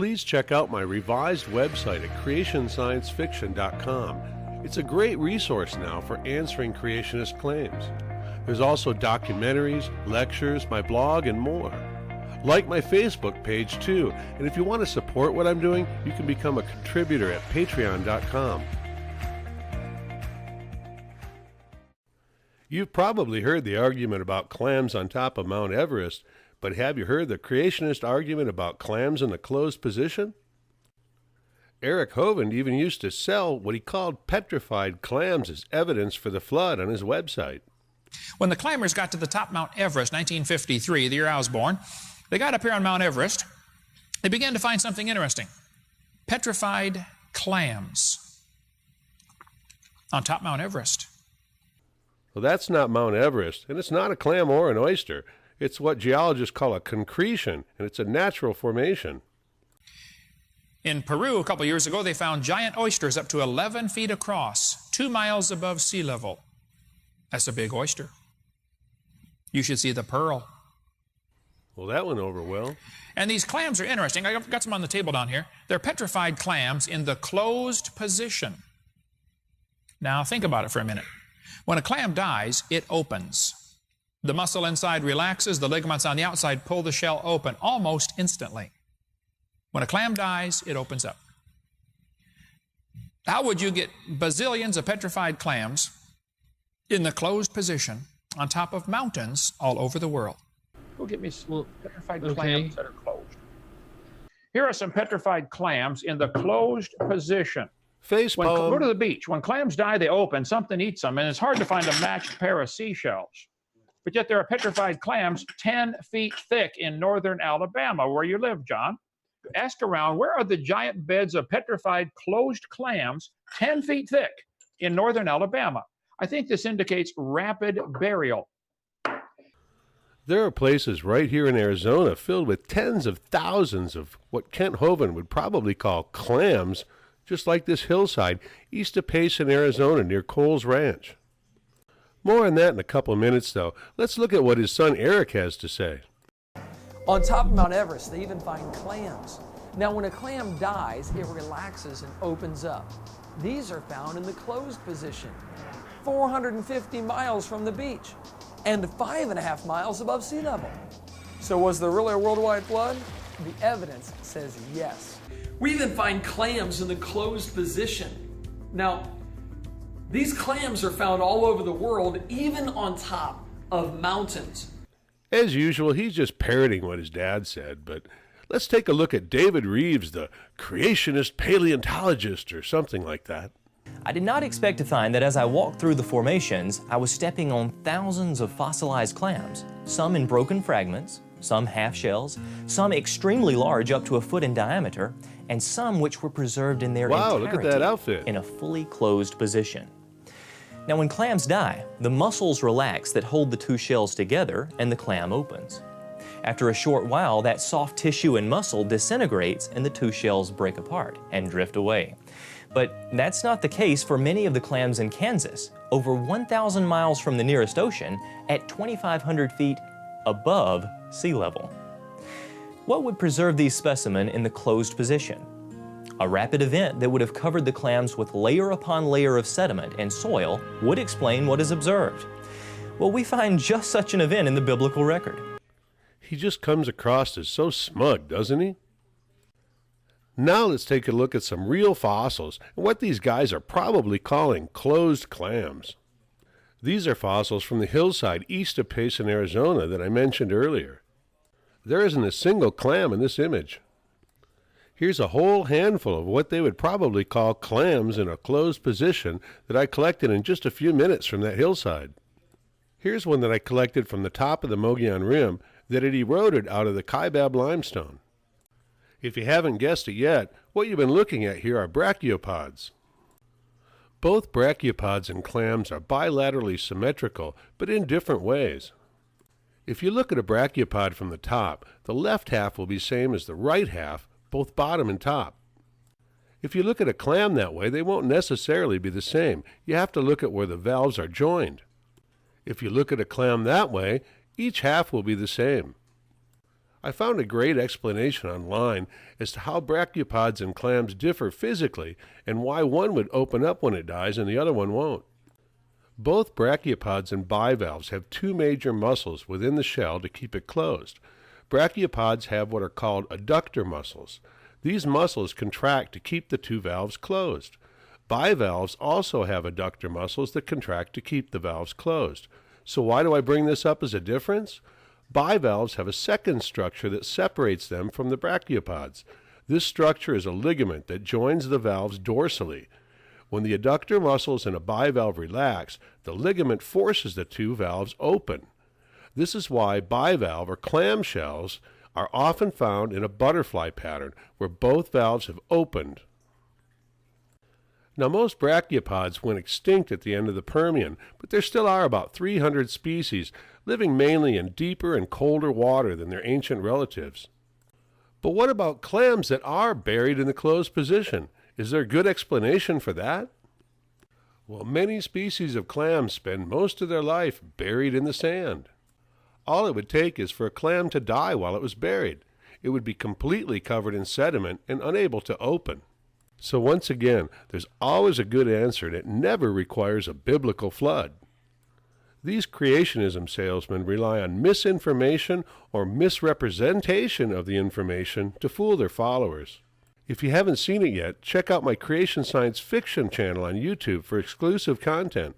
please check out my revised website at creationsciencefiction.com. It's a great resource now for answering creationist claims. There's also documentaries, lectures, my blog, and more. Like my Facebook page too, and if you want to support what I'm doing, you can become a contributor at patreon.com. You've probably heard the argument about clams on top of Mount Everest, but have you heard the creationist argument about clams in the closed position? Eric Hovind even used to sell what he called petrified clams as evidence for the flood on his website. When the climbers got to the top of Mount Everest, 1953, the year I was born, they got up here on Mount Everest. They began to find something interesting. Petrified clams on top of Mount Everest. Well, that's not Mount Everest, and it's not a clam or an oyster. It's what geologists call a concretion, and it's a natural formation. In Peru, a couple years ago, they found giant oysters up to 11 feet across, 2 miles above sea level. That's a big oyster. You should see the pearl. Well, that went over well. And these clams are interesting. I've got some on the table down here. They're petrified clams in the closed position. Now, think about it for a minute. When a clam dies, it opens. The muscle inside relaxes, the ligaments on the outside pull the shell open almost instantly. When a clam dies, it opens up. How would you get bazillions of petrified clams in the closed position on top of mountains all over the world? Go get me some petrified clams that are closed. Here are some petrified clams in the closed position. Go to the beach. When clams die, they open. Something eats them, and it's hard to find a matched pair of seashells. But yet there are petrified clams 10 feet thick in northern Alabama, where you live, John. Ask around, where are the giant beds of petrified closed clams 10 feet thick in northern Alabama? I think this indicates rapid burial. There are places right here in Arizona filled with tens of thousands of what Kent Hovind would probably call clams, just like this hillside east of Payson, Arizona, near Coles Ranch. More on that in a couple of minutes, though. Let's look at what his son Eric has to say. On top of Mount Everest, they even find clams. Now, when a clam dies, it relaxes and opens up. These are found in the closed position, 450 miles from the beach, and 5.5 miles above sea level. So was there really a worldwide flood? The evidence says yes. We even find clams in the closed position. Now, these clams are found all over the world, even on top of mountains. As usual, he's just parroting what his dad said, but let's take a look at David Reeves, the creationist paleontologist, or something like that. I did not expect to find that as I walked through the formations, I was stepping on thousands of fossilized clams, some in broken fragments, some half shells, some extremely large up to a foot in diameter, and some which were preserved in their entirety look at that outfit. in a fully closed position. Now, when clams die, the muscles relax that hold the two shells together and the clam opens. After a short while, that soft tissue and muscle disintegrates and the two shells break apart and drift away. But that's not the case for many of the clams in Kansas, over 1,000 miles from the nearest ocean at 2,500 feet above sea level. What would preserve these specimens in the closed position? A rapid event that would have covered the clams with layer upon layer of sediment and soil would explain what is observed. Well, we find just such an event in the biblical record. He just comes across as so smug, doesn't he? Now let's take a look at some real fossils and what these guys are probably calling closed clams. These are fossils from the hillside east of Payson, Arizona that I mentioned earlier. There isn't a single clam in this image. Here's a whole handful of what they would probably call clams in a closed position that I collected in just a few minutes from that hillside. Here's one that I collected from the top of the Mogollon Rim that had eroded out of the Kaibab limestone. If you haven't guessed it yet, what you've been looking at here are brachiopods. Both brachiopods and clams are bilaterally symmetrical, but in different ways. If you look at a brachiopod from the top, the left half will be same as the right half, both bottom and top. If you look at a clam that way, they won't necessarily be the same. You have to look at where the valves are joined. If you look at a clam that way, each half will be the same. I found a great explanation online as to how brachiopods and clams differ physically and why one would open up when it dies and the other one won't. Both brachiopods and bivalves have two major muscles within the shell to keep it closed. Brachiopods have what are called adductor muscles. These muscles contract to keep the two valves closed. Bivalves also have adductor muscles that contract to keep the valves closed. So why do I bring this up as a difference? Bivalves have a second structure that separates them from the brachiopods. This structure is a ligament that joins the valves dorsally. When the adductor muscles in a bivalve relax, the ligament forces the two valves open. This is why bivalve or clam shells are often found in a butterfly pattern where both valves have opened. Now, most brachiopods went extinct at the end of the Permian, but there still are about 300 species living mainly in deeper and colder water than their ancient relatives. But what about clams that are buried in the closed position? Is there a good explanation for that? Well, many species of clams spend most of their life buried in the sand. All it would take is for a clam to die while it was buried. It would be completely covered in sediment and unable to open. So once again, there's always a good answer, and it never requires a biblical flood. These creationism salesmen rely on misinformation or misrepresentation of the information to fool their followers. If you haven't seen it yet, check out my Creation Science Fiction channel on YouTube for exclusive content.